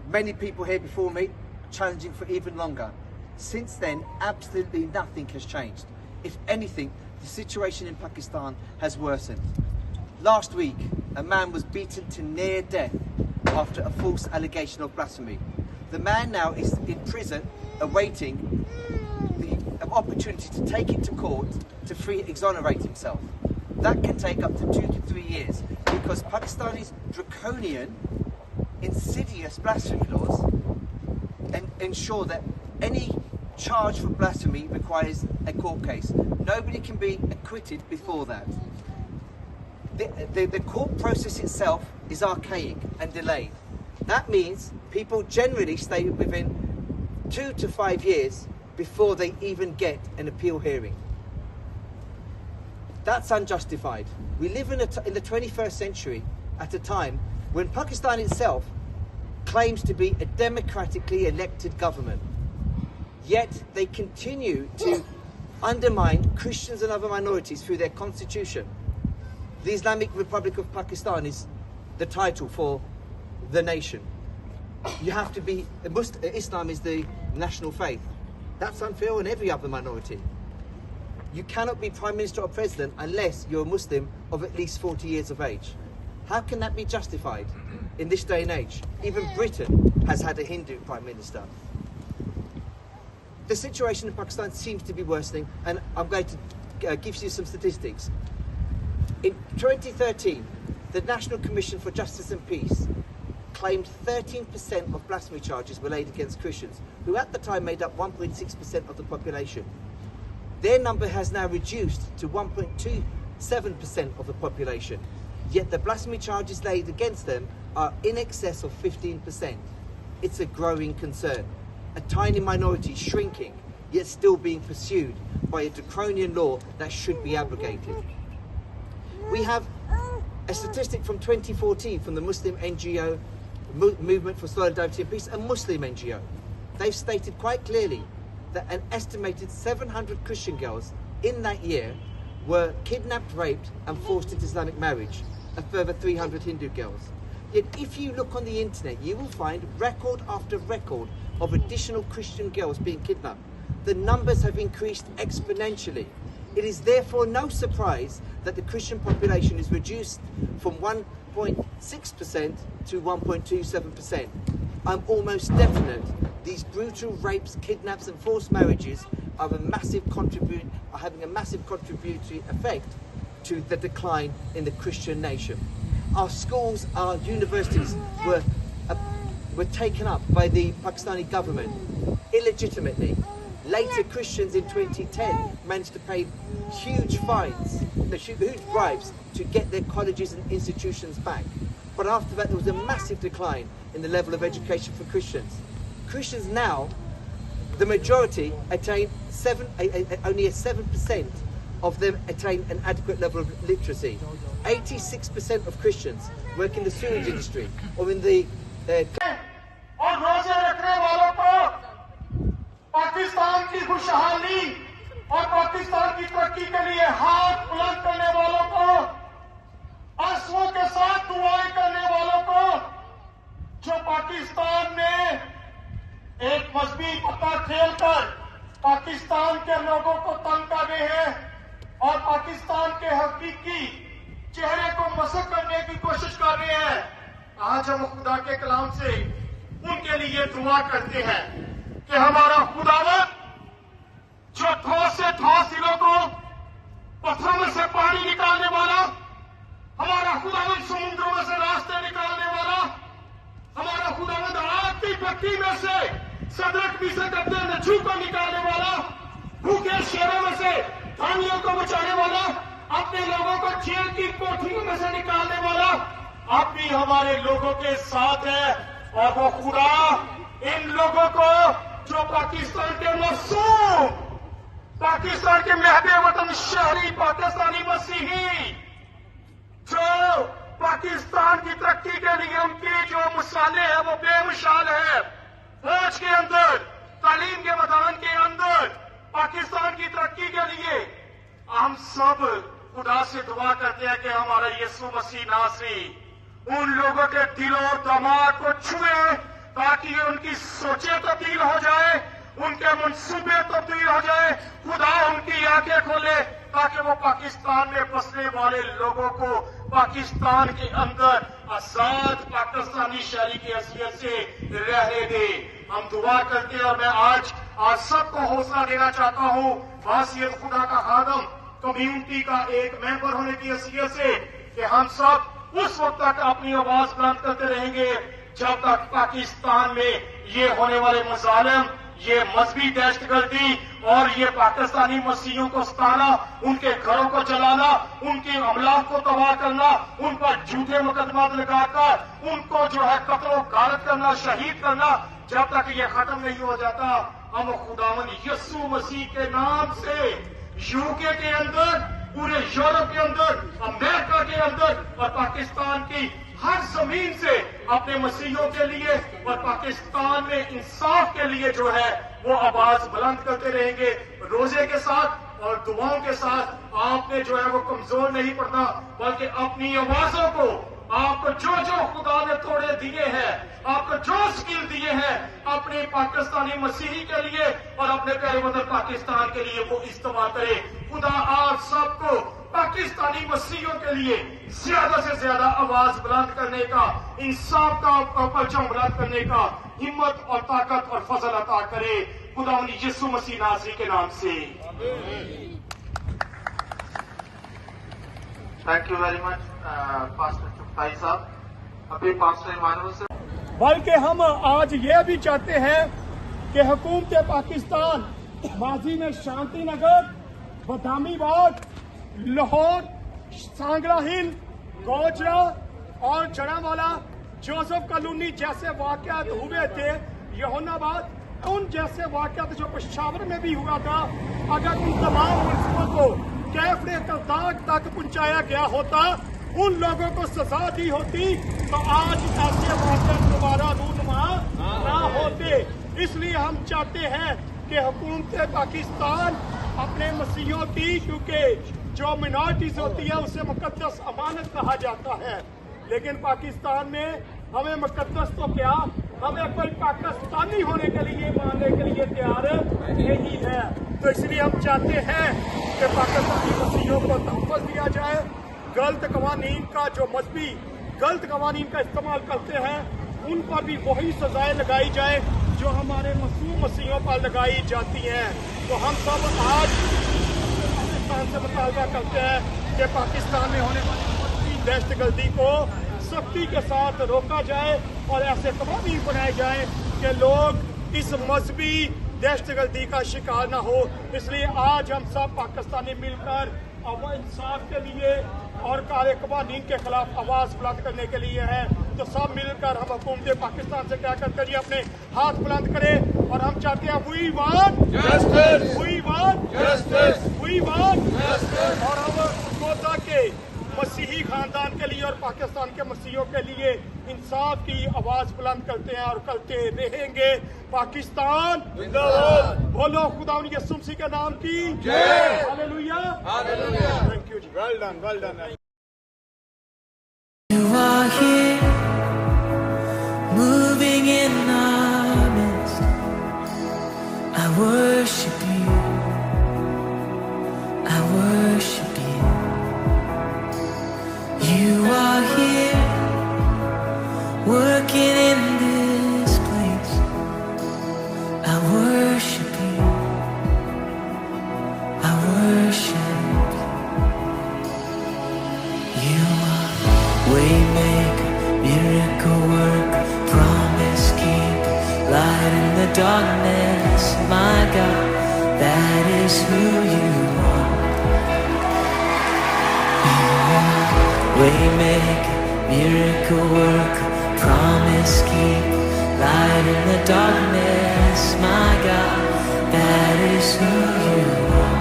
Many people here before me challenging for even longer. Since then, absolutely nothing has changed. If anything, the situation in Pakistan has worsened. Last week, a man was beaten to near death after a false allegation of blasphemy. The man now is in prison awaiting the opportunity to take it to court to exonerate himself. That can take up to 2 to 3 years because Pakistani's draconian, insidious blasphemy laws ensure that any charge for blasphemy requires a court case. Nobody can be acquitted before that. The court process itself is archaic and delayed. That means people generally stay within 2 to 5 years before they even get an appeal hearing. That's unjustified. We live in the 21st century at a time when Pakistan itself claims to be a democratically elected government. Yet they continue to undermine Christians and other minorities through their constitution. The Islamic Republic of Pakistan is the title for the nation. You have to be a Muslim. Islam is the national faith. That's unfair on every other minority. You cannot be Prime Minister or President unless you're a Muslim of at least 40 years of age. How can that be justified in this day and age? Even Britain has had a Hindu Prime Minister. The situation in Pakistan seems to be worsening, and I'm going to give you some statistics. In 2013, the National Commission for Justice and Peace claimed 13% of blasphemy charges were laid against Christians, who at the time made up 1.6% of the population. Their number has now reduced to 1.27% of the population, yet the blasphemy charges laid against them are in excess of 15%. It's a growing concern. A tiny minority shrinking, yet still being pursued by a draconian law that should be abrogated. We have a statistic from 2014 from the Muslim NGO Movement for Solidarity and Peace, a Muslim NGO. They've stated quite clearly that an estimated 700 Christian girls in that year were kidnapped, raped and forced into Islamic marriage, a further 300 Hindu girls. Yet if you look on the internet, you will find record after record of additional Christian girls being kidnapped. The numbers have increased exponentially. It is therefore no surprise that the Christian population is reduced from 1.6% to 1.27%. I'm almost definite these brutal rapes, kidnaps and forced marriages are having a massive contributory effect to the decline in the Christian nation. Our schools, our universities were taken up by the Pakistani government illegitimately. Later, Christians in 2010 managed to pay huge fines, huge bribes to get their colleges and institutions back. But after that, there was a massive decline in the level of education for Christians. Christians now, the majority, attain only 7% of them attain an adequate level of literacy. 86% of Christians work in the sewage industry or in the Pakistan की खुशहाली और पाकिस्तान की तरक्की के लिए हाथ बुलंद करने वालों को, आंसुओं के साथ दुआएं करने वालों को, जो पाकिस्तान में एक मजहबी पत्ता खेलकर पाकिस्तान के लोगों को तंग कर रहे हैं और पाकिस्तान के हकीकी चेहरे को मसक करने की कोशिश कर रहे हैं, आज हम खुदा के कलाम से उनके लिए दुआ करते हैं कि हमारा खुदावन जो ठोस से ठोस दिलों को पत्थरों में से पानी निकालने वाला, हमारा खुदावन समुद्रों में से रास्ते निकालने वाला, हमारा खुदावन आग की भट्टी में से सदरक मिसक अपने नछू को निकालने वाला, भूखे शेरों में से धानियों को बचाने वाला, अपने लोगों को जेल की कोठरियों में से निकालने वाला, अब भी हमारे लोगों के साथ है। और वो खुदा इन लोगों को जो पाकिस्तान के मासूम, पाकिस्तान के महबे वतन शहरी पाकिस्तानी मसीही, जो पाकिस्तान की तरक्की के लिए उनके जो मसाले हैं वो बेमिसाल है। फौज के अंदर, तालीम के मैदान के अंदर पाकिस्तान की तरक्की के लिए हम सब खुदा से दुआ करते हैं कि हमारा यीशु मसीह नासरी उन लोगों के दिलों दिमाग को छुए ताकि उनकी सोचें तब्दील हो जाए, उनके मंसूबे तब्दील हो जाए। खुदा उनकी आंखें खोले ताकि वो पाकिस्तान में बसने वाले लोगों को पाकिस्तान के अंदर आजाद पाकिस्तानी शहरी की हैसियत से रहने दे। हम दुआ करते हैं और मैं आज सबको हौसला देना चाहता हूं, वासियत खुदा का खादम कम्युनिटी का एक मेंबर होने की हैसियत से, कि हम सब उस वक्त तक अपनी आवाज बुलंद करते रहेंगे जब तक पाकिस्तान में ये होने वाले मजालिम, ये मजहबी दहशतगर्दी और ये पाकिस्तानी मसीहियों को सताना, उनके घरों को जलाना, उनके अमलाक को तबाह करना, उन पर झूठे मुकदमा लगाकर उनको जो है कत्लो गारत करना, शहीद करना, जब तक ये खत्म नहीं हो जाता, हम खुदावन यीशु मसीह के नाम से यूके के अंदर, पूरे यूरोप के अंदर, अमेरिका के अंदर और पाकिस्तान की हर जमीन से अपने मसीहियों के लिए और पाकिस्तान में इंसाफ के लिए जो है वो आवाज बुलंद करते रहेंगे, रोजे के साथ और दुआओं के साथ। आपने जो है वो कमजोर नहीं पड़ना, बल्कि अपनी आवाजों को, आपको जो जो खुदा ने तोड़े दिए हैं, आपको जो स्किल दिए हैं अपने पाकिस्तानी मसीही के लिए और अपने प्यारे वतन पाकिस्तान के लिए, वो इस्तेमाल करे। खुदा आप सबको पाकिस्तानी मसीहियों के लिए ज्यादा से ज्यादा आवाज बुलंद करने का, इंसाफ का परचम बुलंद करने का हिम्मत और ताकत और फजल अता करे, खुदा यीशु मसीह नासरी के नाम से। Thank you very much pastor Chughtai साहब। अभी पास्टर इमानुअल से, बल्कि हम आज ये भी चाहते हैं कि हुकूमत पाकिस्तान माजी में शांति नगर, बदामीबाग, लाहौर, सांगला हिल, गोजरा और जड़ावाला, जोसेफ कॉलोनी जैसे वाकयात हुए थे, यहोनाबाद, उन जैसे वाकयात जो पेशावर में भी हुआ था, अगर उन तमाम मुल्कों को कैफरे तक पहुंचाया गया होता, उन लोगों को सजा दी होती, तो आज ऐसे वाकयात दोबारा रूनुमा ना होते। इसलिए हम चाहते हैं कि हुकूमत पाकिस्तान अपने मसीहियों की, क्योंकि जो मिनॉरिटीज होती है उसे मुकद्दस अमानत कहा जाता है, लेकिन पाकिस्तान में हमें मुकद्दस तो क्या, हमें कोई पाकिस्तानी होने के लिए मानने के लिए तैयार नहीं है। तो इसलिए हम चाहते हैं कि पाकिस्तानी मसीहियों को तहफ़्फ़ुज़ दिया जाए, गलत कवानीन का, जो मजहबी गलत कवानीन का इस्तेमाल करते हैं उन पर भी वही सजाएं लगाई जाए जो हमारे मासूम मसीहियों पर लगाई जाती हैं। तो हम सब आज पाकिस्तान से मुतालबा करते हैं कि पाकिस्तान में होने वाली दहशतगर्दी को सख्ती के साथ रोका जाए और ऐसे कवानीन बनाए जाए कि लोग इस मजहबी दहशतगर्दी का शिकार न हो। इसलिए आज हम सब पाकिस्तानी मिलकर अवा इंसाफ के लिए और काले कवानीन के खिलाफ आवाज बुलंद करने के लिए है। तो सब मिलकर हम हुकूमत पाकिस्तान से क्या करते हैं, अपने हाथ बुलंद करें और हम चाहते हैं we want justice, we want justice, we want justice. और हम सरगोधा के मसीही खानदान के लिए और पाकिस्तान के मसीहियों के लिए इंसाफ की आवाज बुलंद करते हैं और करते रहेंगे। पाकिस्तान जिंदाबाद, बोलो खुदा यीशु मसीह के नाम की जय, हालेलुया, हालेलुया। थैंक यू जी, well done, well done. You are here, moving in our midst. I worship you, I worship you. You are here, working in this place. I worship you, I worship you. You are waymaker, miracle worker, promise keeper, light in the darkness. My God, that is who you are. Waymaker, miracle worker, promise keeper, light in the darkness. My God, that is who you are.